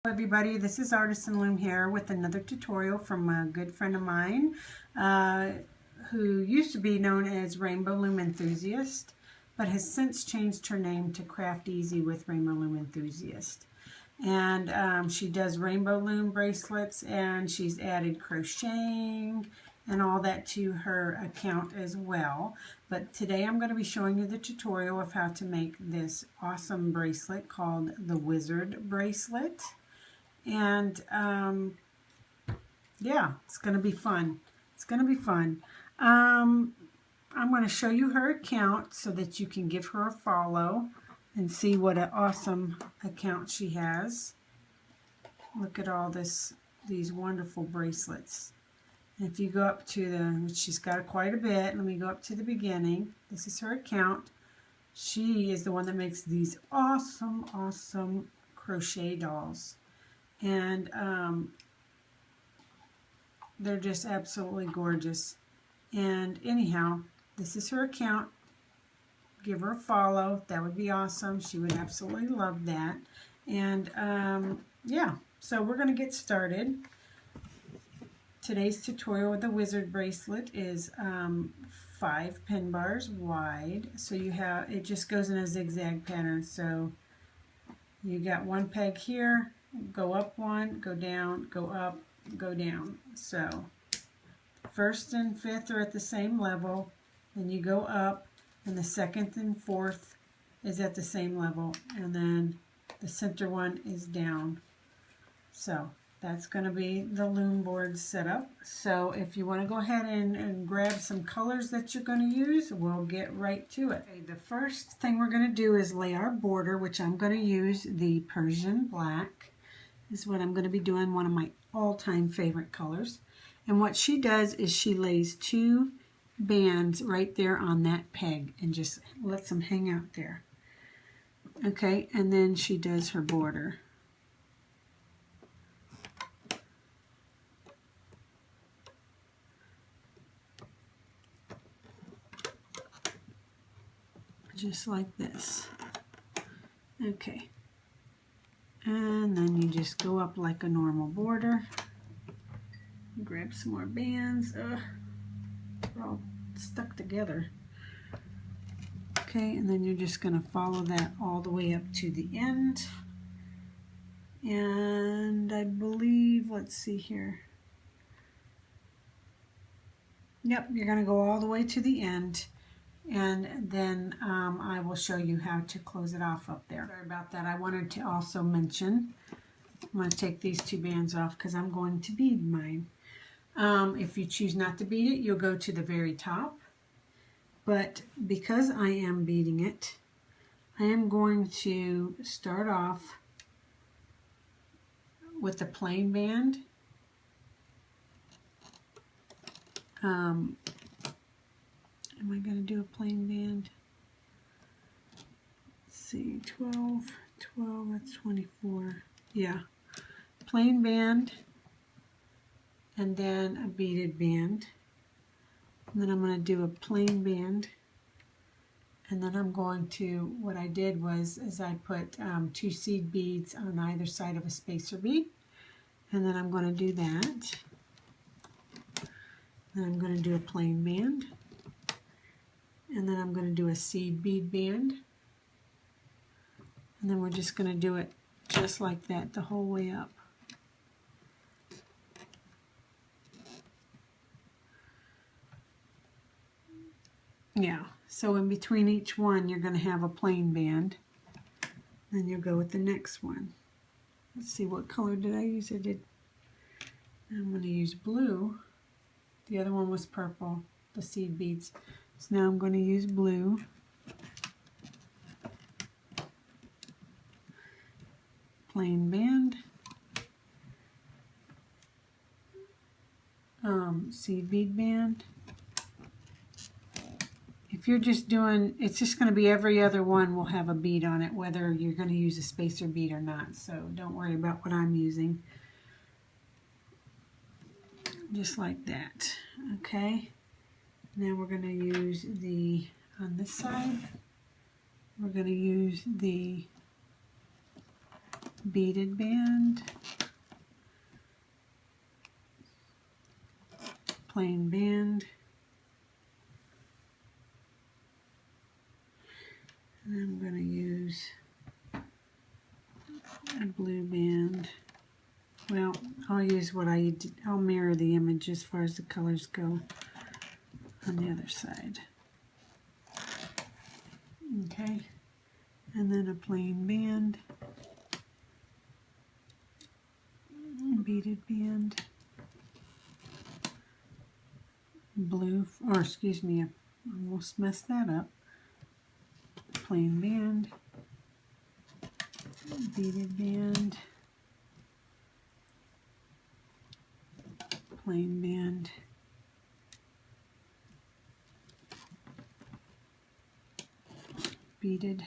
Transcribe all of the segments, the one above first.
Everybody, this is Artisan Loom here with another tutorial from a good friend of mine who used to be known as Rainbow Loom Enthusiast, but has since changed her name to Craft Easy with Rainbow Loom Enthusiast. And she does rainbow loom bracelets, and she's added crocheting and all that to her account as well. But today I'm going to be showing you the tutorial of how to make this awesome bracelet called the Wizard Bracelet. And yeah, it's going to be fun. It's going to be fun. I'm going to show you her account so that you can give her a follow and see what an awesome account she has. Look at all these wonderful bracelets. And if you go up to she's got quite a bit. Let me go up to the beginning. This is her account. She is the one that makes these awesome crochet dolls. And they're just absolutely gorgeous. And anyhow, this is her account. Give her a follow. That would be awesome. She would absolutely love that. And yeah, so we're going to get started. Today's tutorial with the Wizard Bracelet is 5 pin bars wide. So you have, it just goes in a zigzag pattern. So you got one peg here, go up one, go down, go up, go down. So first and fifth are at the same level, then you go up, and the second and fourth is at the same level, and then the center one is down. So that's going to be the loom board setup. So if you want to go ahead and grab some colors that you're going to use, we'll get right to it. Okay, the first thing we're going to do is lay our border, which I'm going to use the Persian black. This is what I'm going to be doing, one of my all-time favorite colors. And what she does is she lays 2 bands right there on that peg and just lets them hang out there. Okay, and then she does her border. Just like this. Okay. And then you just go up like a normal border. Grab some more bands. They're all stuck together. Okay, and then you're just going to follow that all the way up to the end. And I believe, let's see here. Yep, you're going to go all the way to the end. And then I will show you how to close it off up there. Sorry about that. I wanted to also mention, I'm going to take these 2 bands off because I'm going to bead mine. If you choose not to bead it, you'll go to the very top. But because I am beading it, I am going to start off with a plain band. Am I going to do a plain band? Let's see, 12, that's 24. Yeah, plain band, and then a beaded band. And then I'm going to do a plain band. And then I'm going to, what I did was, is I put 2 seed beads on either side of a spacer bead. And then I'm going to do that. Then I'm going to do a plain band. And then I'm going to do a seed bead band. And then we're just going to do it just like that the whole way up. Yeah, so in between each one you're going to have a plain band. Then you'll go with the next one. Let's see, what color did I use? I'm going to use blue. The other one was purple, the seed beads. So now I'm going to use blue. Plain band. Seed bead band. If you're just doing, it's just going to be every other one will have a bead on it, whether you're going to use a spacer bead or not. So don't worry about what I'm using. Just like that. Okay. Now we're going to use on this side, we're going to use the beaded band, plain band, and I'm going to use a blue band. Well, I'll use what I did. I'll mirror the image as far as the colors go on the other side. Okay, and then a plain band, beaded band, blue, or excuse me, I almost messed that up. Plain band, beaded band, plain band, beaded,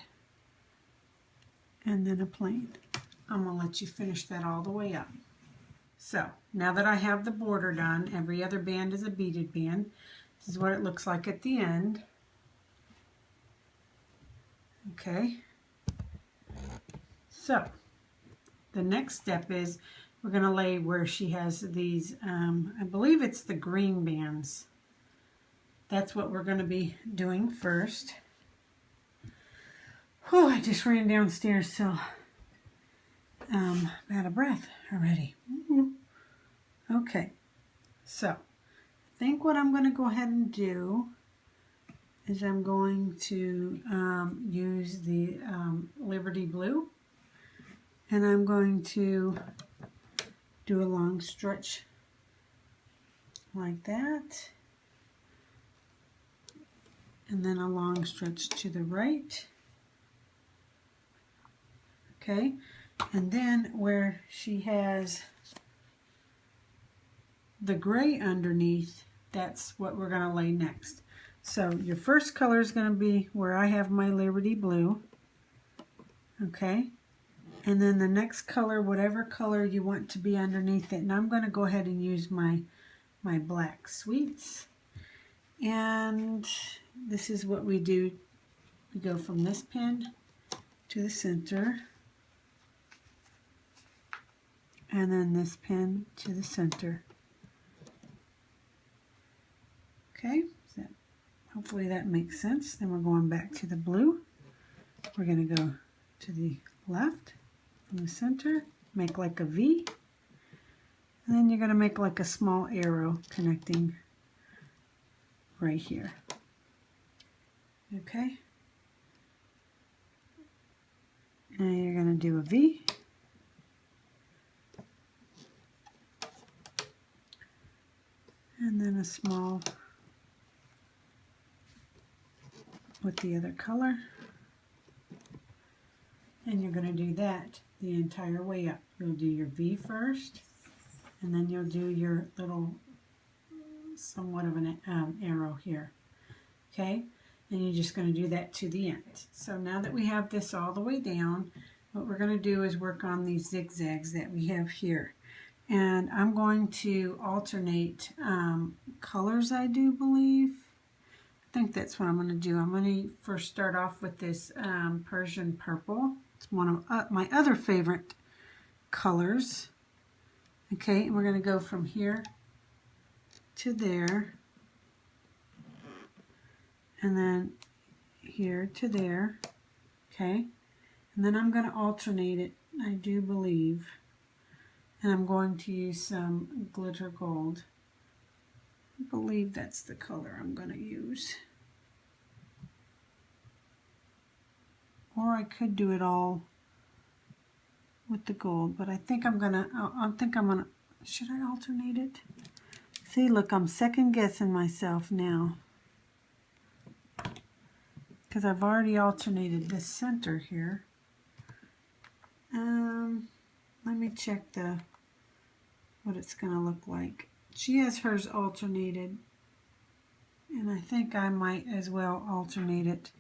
and then a plain. I'm going to let you finish that all the way up. So now that I have the border done, every other band is a beaded band. This is what it looks like at the end. Okay, so the next step is we're going to lay where she has these, I believe it's the green bands. That's what we're going to be doing first. Oh, I just ran downstairs, so I'm out of breath already. Okay, so I think what I'm going to go ahead and do is I'm going to use the Liberty Blue, and I'm going to do a long stretch like that, and then a long stretch to the right. Okay, and then where she has the gray underneath, that's what we're going to lay next. So your first color is going to be where I have my Liberty Blue. Okay, and then the next color, whatever color you want to be underneath it, and I'm going to go ahead and use my Black Sweets. And this is what we do. We go from this pin to the center, and then this pin to the center. Okay, so hopefully that makes sense. Then we're going back to the blue. We're going to go to the left from the center, make like a V, and then you're going to make like a small arrow connecting right here. Okay, now you're going to do a V, and then a small with the other color, and you're going to do that the entire way up. You'll do your V first, and then you'll do your little somewhat of an arrow here. Okay, and you're just going to do that to the end. So now that we have this all the way down, what we're going to do is work on these zigzags that we have here. And I'm going to alternate colors, I do believe. I think that's what I'm going to do. I'm going to first start off with this Persian purple. It's one of my other favorite colors. Okay, and we're going to go from here to there, and then here to there. Okay, and then I'm going to alternate it, I do believe, and I'm going to use some glitter gold. I believe that's the color I'm going to use. Or I could do it all with the gold, but I think I'm gonna, should I alternate it? See, look, I'm second guessing myself now, because I've already alternated this center here. Let me check what it's gonna look like. She has hers alternated, and I think I might as well alternate it.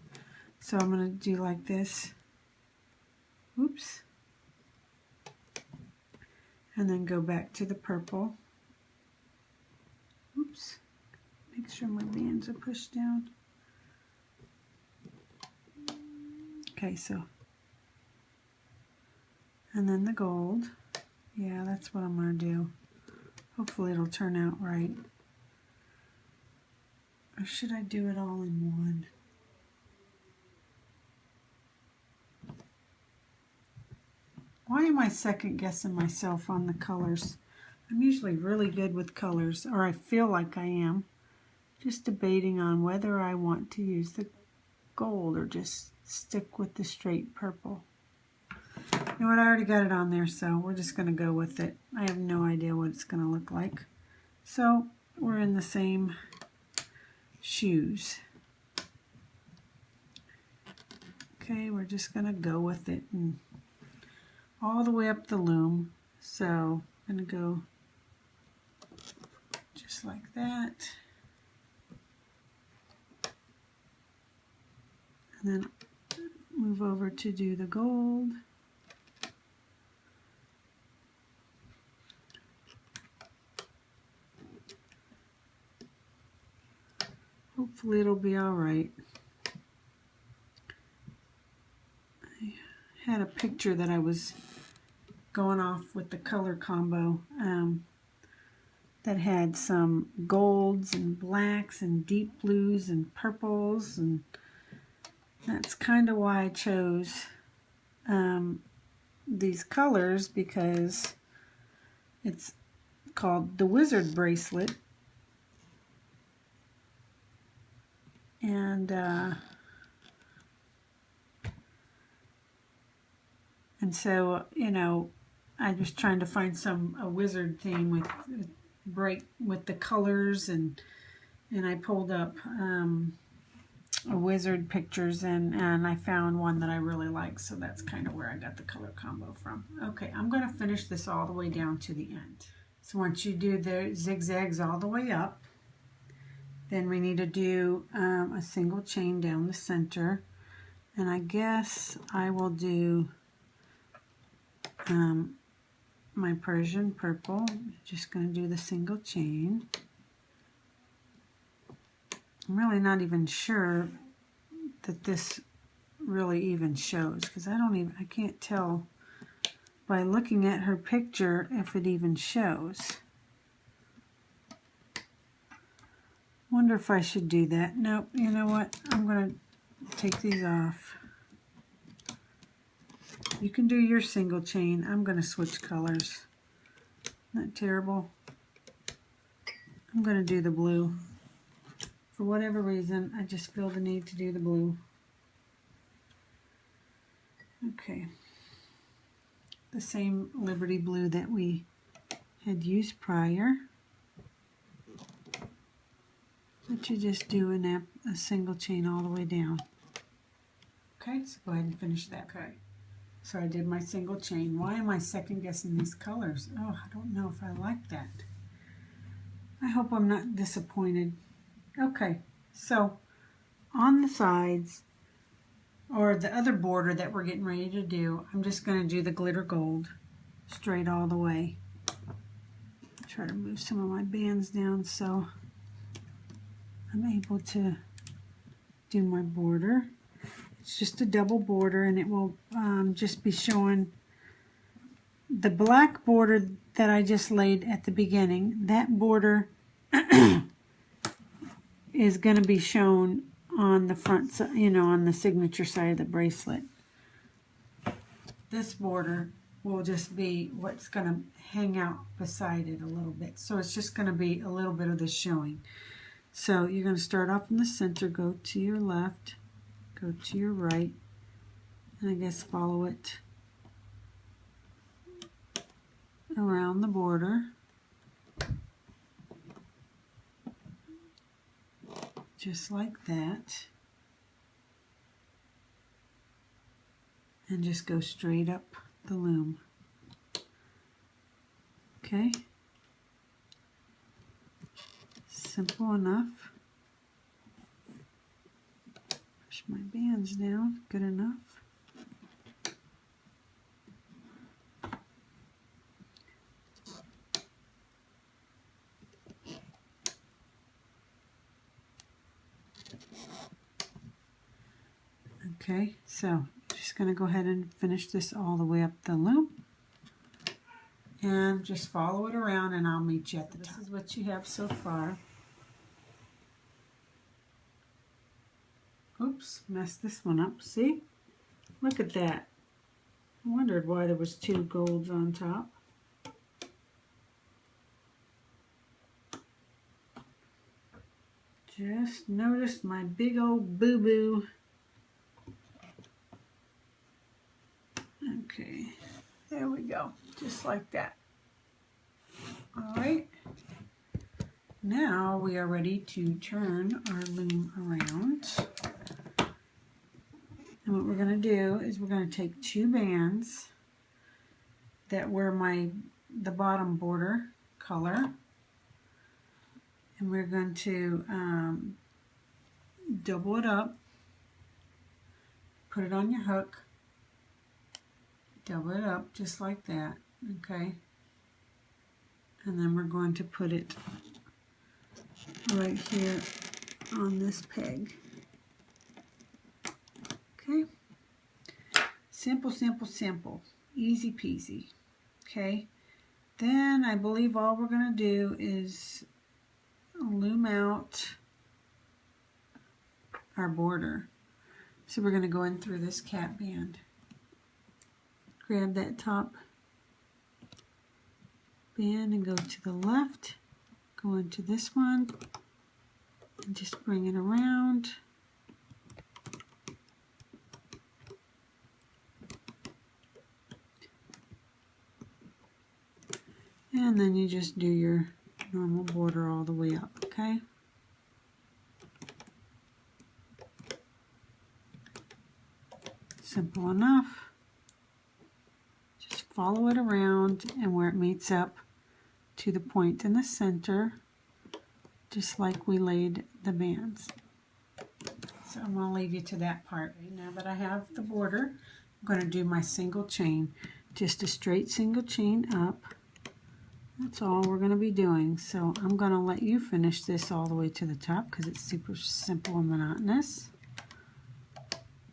So I'm going to do like this. Oops. And then go back to the purple. Oops. Make sure my bands are pushed down. Okay, so and then the gold. Yeah, that's what I'm going to do. Hopefully it'll turn out right. Or should I do it all in one? Why am I second guessing myself on the colors? I'm usually really good with colors, or I feel like I am. Just debating on whether I want to use the gold or just stick with the straight purple. You know what, I already got it on there, so we're just going to go with it. I have no idea what it's going to look like. So we're in the same shoes. Okay, we're just going to go with it and all the way up the loom. So I'm going to go just like that. And then move over to do the gold. Hopefully it'll be all right. I had a picture that I was going off with the color combo that had some golds and blacks and deep blues and purples, and that's kind of why I chose these colors, because it's called the Wizard Bracelet. And so, you know, I was trying to find a wizard theme with bright with the colors, and I pulled up wizard pictures, and I found one that I really like, so that's kind of where I got the color combo from. Okay, I'm going to finish this all the way down to the end. So once you do the zigzags all the way up, then we need to do a single chain down the center, and I guess I will do my Persian purple. Just going to do the single chain. I'm really not even sure that this really even shows, because I can't tell by looking at her picture if it even shows. Wonder if I should do that. Nope, you know what? I'm going to take these off. You can do your single chain. I'm going to switch colors. Not terrible. I'm going to do the blue. For whatever reason, I just feel the need to do the blue. Okay. The same Liberty blue that we had used prior. But you just do a single chain all the way down. Okay, so go ahead and finish that. Okay, so I did my single chain. Why am I second guessing these colors? Oh, I don't know if I like that. I hope I'm not disappointed. Okay, so on the sides, or the other border that we're getting ready to do, I'm just going to do the glitter gold straight all the way. Try to move some of my bands down so I'm able to do my border. It's just a double border, and it will just be showing the black border that I just laid at the beginning. That border is going to be shown on the front side, you know, on the signature side of the bracelet. This border will just be what's going to hang out beside it a little bit. So it's just going to be a little bit of this showing. So you're going to start off in the center, go to your left, go to your right, and I guess follow it around the border. Just like that. And just go straight up the loom. Okay. Simple enough. Push my bands down, good enough. Okay, so just going to go ahead and finish this all the way up the loom. and just follow it around and I'll meet you at the top. This is what you have so far. Oops, messed this one up. See? Look at that. I wondered why there was 2 golds on top. Just noticed my big old boo-boo. Okay, there we go, just like that. All right, now we are ready to turn our loom around. And what we're going to do is we're going to take 2 bands that were the bottom border color, and we're going to double it up, put it on your hook, double it up just like that, okay? And then we're going to put it right here on this peg. Okay, simple, simple, simple, easy peasy. Okay, then I believe all we're going to do is loom out our border. So we're going to go in through this cap band. Grab that top band and go to the left, go into this one, and just bring it around. And then you just do your normal border all the way up, okay? Simple enough. Just follow it around, and where it meets up to the point in the center, just like we laid the bands. So I'm going to leave you to that part. Now that I have the border, I'm going to do my single chain. Just a straight single chain up. That's all we're going to be doing. So I'm going to let you finish this all the way to the top because it's super simple and monotonous.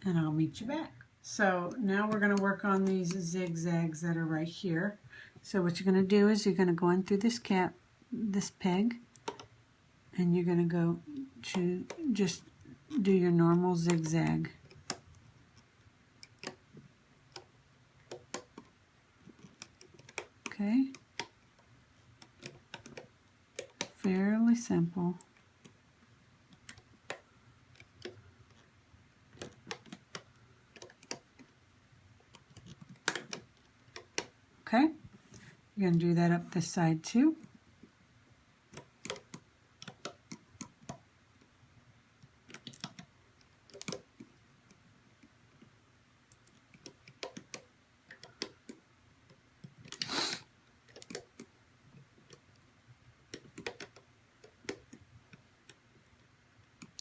And I'll meet you back. So now we're going to work on these zigzags that are right here. So what you're going to do is you're going to go in through this peg, and you're going to go to just do your normal zigzag. Okay. Fairly simple. Okay, you're going to do that up this side too.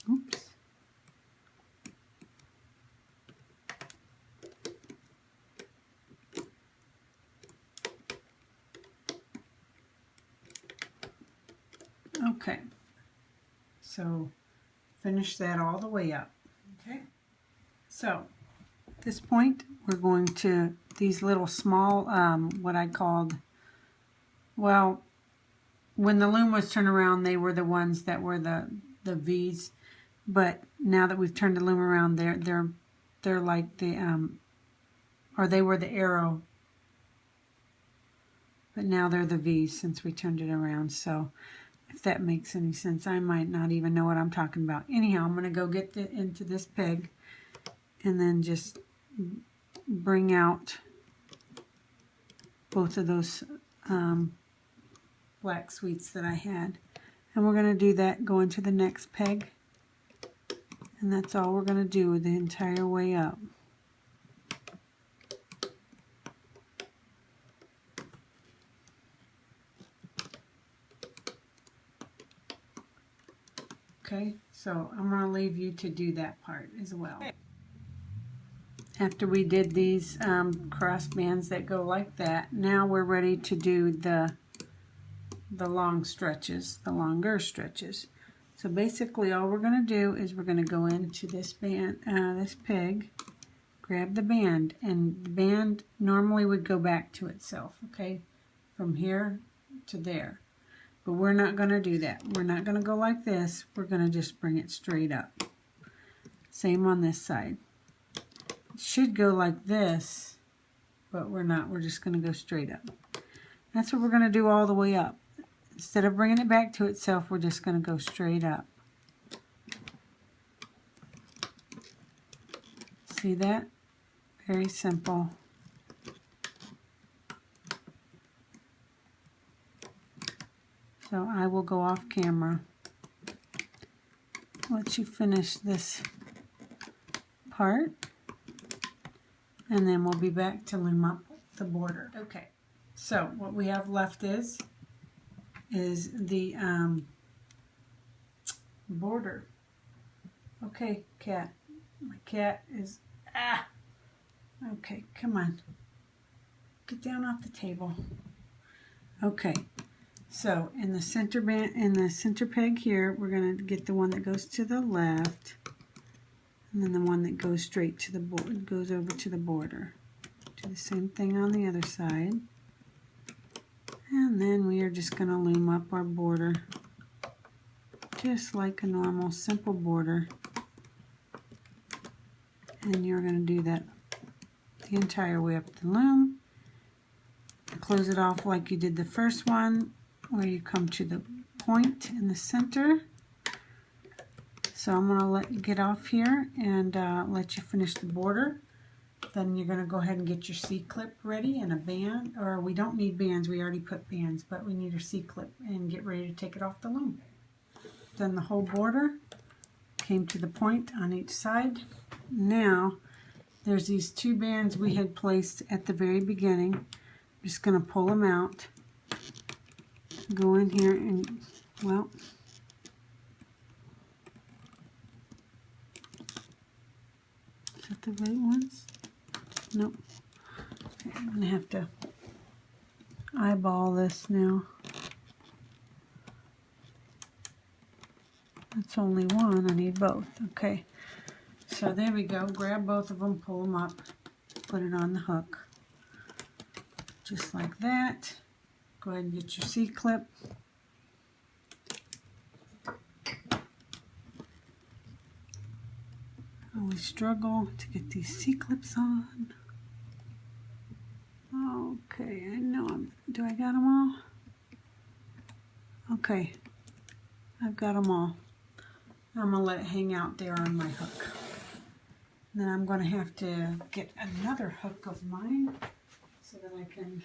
Oops. Okay, so finish that all the way up. Okay, so at this point we're going to these little small what I called, well, when the loom was turned around they were the ones that were the V's, but now that we've turned the loom around, they're like the or they were the arrow, but now they're the V's since we turned it around. So if that makes any sense, I might not even know what I'm talking about. Anyhow, I'm going to go get into this peg and then just bring out both of those black sweets that I had. And we're going to do that, go into the next peg, and that's all we're going to do the entire way up. Okay, so I'm going to leave you to do that part as well. After we did these cross bands that go like that, now we're ready to do the long stretches, the longer stretches. So basically all we're going to do is we're going to go into this band, this peg, grab the band, and the band normally would go back to itself, okay, from here to there. But we're not going to do that. We're not going to go like this. We're going to just bring it straight up. Same on this side. It should go like this, but we're not. We're just going to go straight up. That's what we're going to do all the way up. Instead of bringing it back to itself, we're just going to go straight up. See that? Very simple. So I will go off camera. Let you finish this part, and then we'll be back to loom up the border. Okay, so what we have left is the border. Okay, cat. My cat is okay, come on. Get down off the table. Okay. So in the center band, in the center peg here, we're going to get the one that goes to the left, and then the one that goes straight to the board, goes over to the border. Do the same thing on the other side, and then we are just going to loom up our border, just like a normal simple border. And you're going to do that the entire way up the loom. Close it off like you did the first one, where you come to the point in the center. So I'm going to let you get off here and let you finish the border. Then you're going to go ahead and get your C-clip ready and a band, or we don't need bands, we already put bands, but we need our C-clip and get ready to take it off the loom. Then the whole border came to the point on each side. Now there's these two bands we had placed at the very beginning. I'm just going to pull them out. Go in here and, well, is that the right ones? Nope. Okay, I'm going to have to eyeball this now. That's only one. I need both. Okay. So there we go. Grab both of them, pull them up, put it on the hook. Just like that. Go ahead and get your C-clip. Always struggle to get these C-clips on. Okay, I know do I got them all? Okay, I've got them all. I'm going to let it hang out there on my hook. Then I'm going to have to get another hook of mine so that I can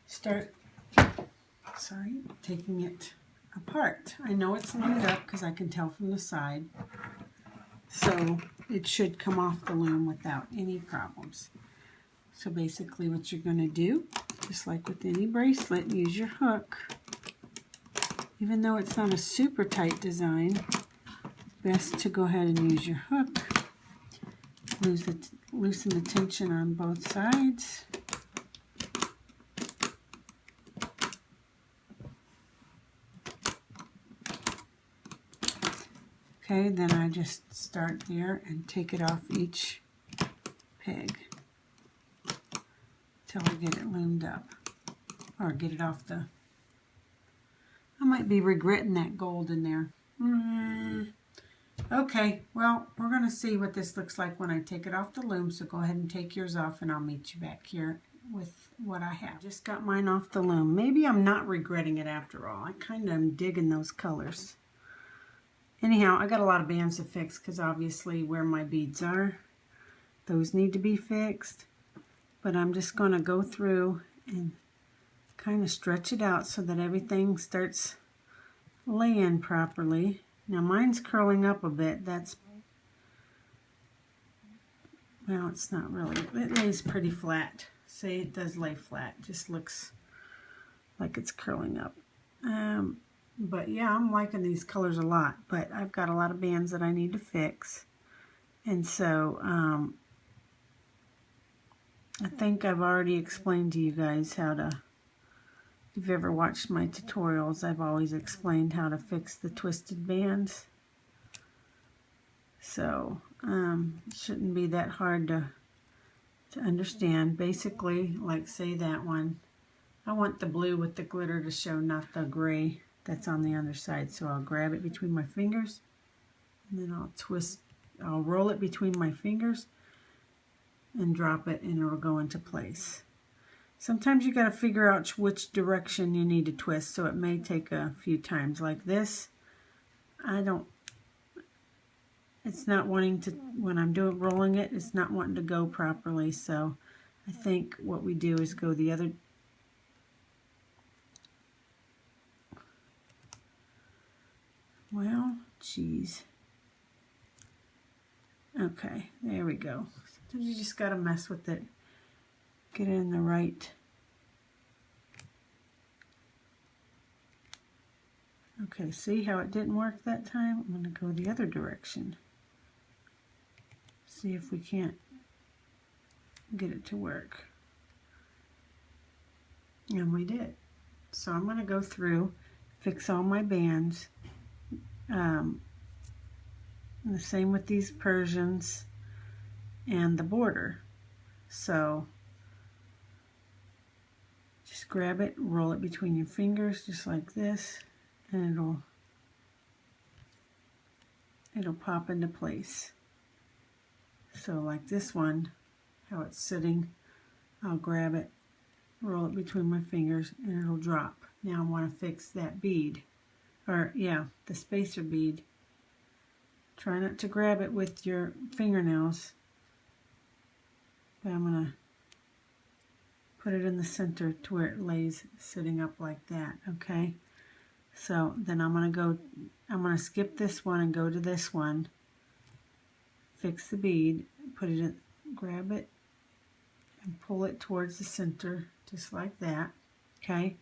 start, taking it apart. I know it's lined up because I can tell from the side. So it should come off the loom without any problems. So basically what you're going to do, just like with any bracelet, use your hook. Even though it's not a super tight design, best to go ahead and use your hook. Loosen the tension on both sides. Okay, then I just start there and take it off each peg till I get it loomed up, or get it off the, I might be regretting that gold in there. Okay, well, we're going to see what this looks like when I take it off the loom, so go ahead and take yours off and I'll meet you back here with what I have. Just got mine off the loom. Maybe I'm not regretting it after all. I kind of am digging those colors. Anyhow, I got a lot of bands to fix because obviously where my beads are, those need to be fixed. But I'm just going to go through and kind of stretch it out so that everything starts laying properly. Now mine's curling up a bit. That's, well, it's not really. It lays pretty flat. See, it does lay flat. Just looks like it's curling up. But yeah, I'm liking these colors a lot, but I've got a lot of bands that I need to fix. And so I think I've already explained to you guys how to, if you've ever watched my tutorials, I've always explained how to fix the twisted bands. So it shouldn't be that hard to to understand. Basically, like say that one, I want the blue with the glitter to show, not the gray that's on the other side. So I'll grab it between my fingers, and then I'll roll it between my fingers and drop it, and it'll go into place. Sometimes you got to figure out which direction you need to twist, so it may take a few times. Like this, it's not wanting to, when I'm rolling it, it's not wanting to go properly. So I think what we do is go the other. Well, geez. Okay, there we go. Sometimes you just got to mess with it. Get it in the right. Okay, see how it didn't work that time? I'm going to go the other direction. See if we can't get it to work. And we did. So I'm going to go through, fix all my bands. And the same with these Persians and the border. So just grab it, roll it between your fingers just like this, and it'll pop into place. So like this one, how it's sitting, I'll grab it, roll it between my fingers, and it'll drop. Now I want to fix that bead, or yeah, the spacer bead. Try not to grab it with your fingernails, but I'm going to put it in the center to where it lays sitting up like that, okay? So then I'm going to skip this one and go to this one, fix the bead, put it in, grab it, and pull it towards the center, just like that, okay?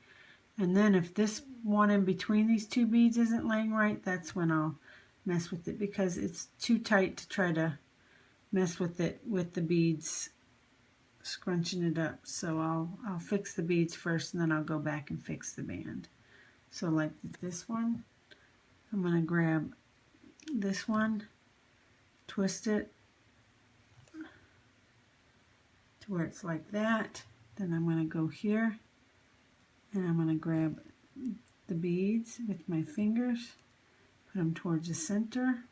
And then if this one in between these two beads isn't laying right, that's when I'll mess with it, because it's too tight to try to mess with it with the beads scrunching it up. So I'll fix the beads first, and then I'll go back and fix the band. So like this one, I'm going to grab this one, twist it to where it's like that. Then I'm going to go here, and I'm going to grab the beads with my fingers, put them towards the center,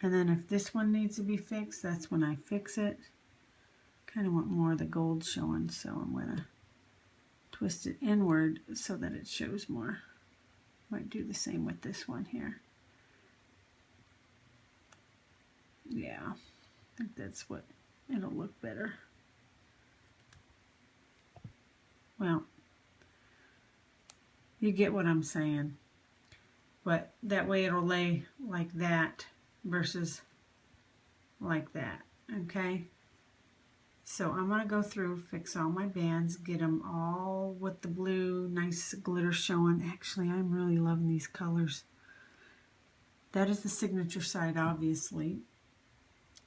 and then if this one needs to be fixed, that's when I fix it. Kind of want more of the gold showing, so I'm going to twist it inward so that it shows more. Might do the same with this one here. Yeah, I think that's what it'll look better. Well, you get what I'm saying. But that way it'll lay like that versus like that, okay? So I'm going to go through, fix all my bands, get them all with the blue, nice glitter showing. Actually, I'm really loving these colors. That is the signature side, obviously.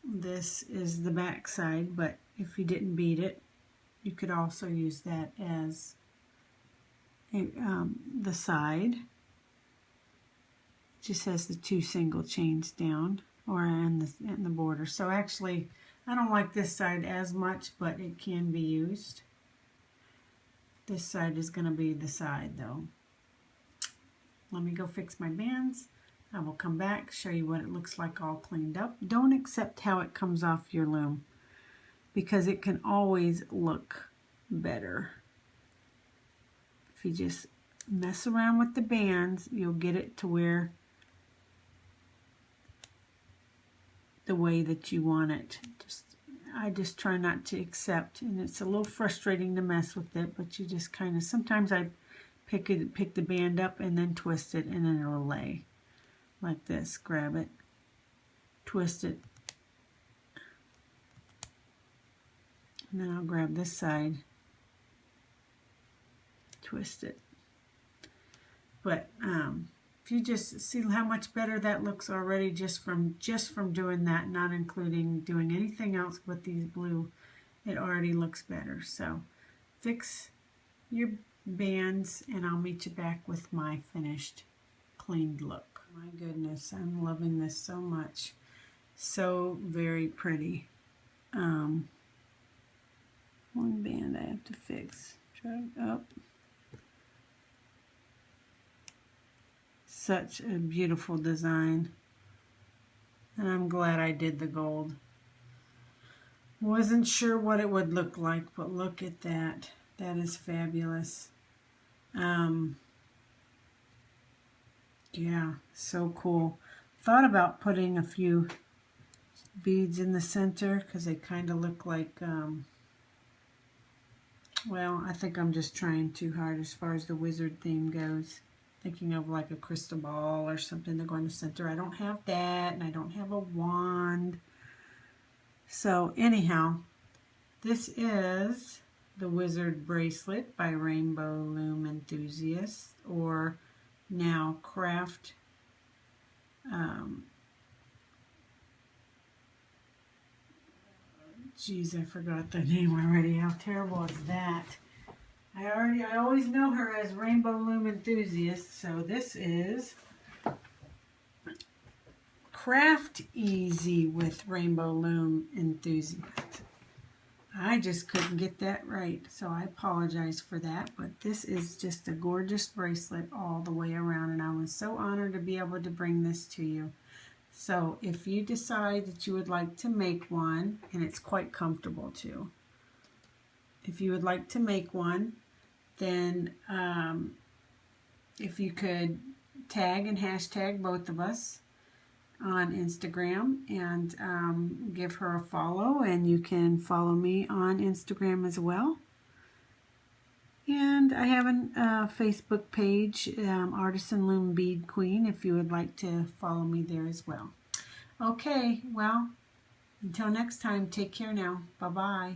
This is the back side, but if you didn't bead it, you could also use that as the side. It just has the 2 single chains down, or in the border. So actually, I don't like this side as much, but it can be used. This side is going to be the side, though. Let me go fix my bands. I will come back, show you what it looks like all cleaned up. Don't accept how it comes off your loom, because it can always look better. If you just mess around with the bands, you'll get it to where the way that you want it. I just try not to accept, and it's a little frustrating to mess with it, but you just kind of, sometimes I pick the band up and then twist it, and then it'll lay like this. Grab it, twist it, and then I'll grab this side, twist it. But if you just see how much better that looks already just from doing that, not including doing anything else with these blue, it already looks better. So fix your bands, and I'll meet you back with my finished cleaned look. My goodness, I'm loving this so much. So very pretty. one band I have to fix. Up. Such a beautiful design. And I'm glad I did the gold. Wasn't sure what it would look like, but look at that. That is fabulous. Yeah, so cool. Thought about putting a few beads in the center because they kind of look like, well, I think I'm just trying too hard as far as the wizard theme goes. Thinking of like a crystal ball or something to go in the center. I don't have that, and I don't have a wand. So anyhow, this is the Wizard Bracelet by Rainbow Loom Enthusiast, or now Craft. Geez, I forgot the name already. How terrible is that? I always know her as Rainbow Loom Enthusiast. So this is Crafteasy with Rainbow Loom Enthusiast. I just couldn't get that right, so I apologize for that. But this is just a gorgeous bracelet all the way around, and I was so honored to be able to bring this to you. So if you decide that you would like to make one, and it's quite comfortable too, if you would like to make one, then if you could tag and hashtag both of us on Instagram and give her a follow, and you can follow me on Instagram as well. And I have a Facebook page, Artisan Loom Bead Queen, if you would like to follow me there as well. Okay, well, until next time, take care now. Bye-bye.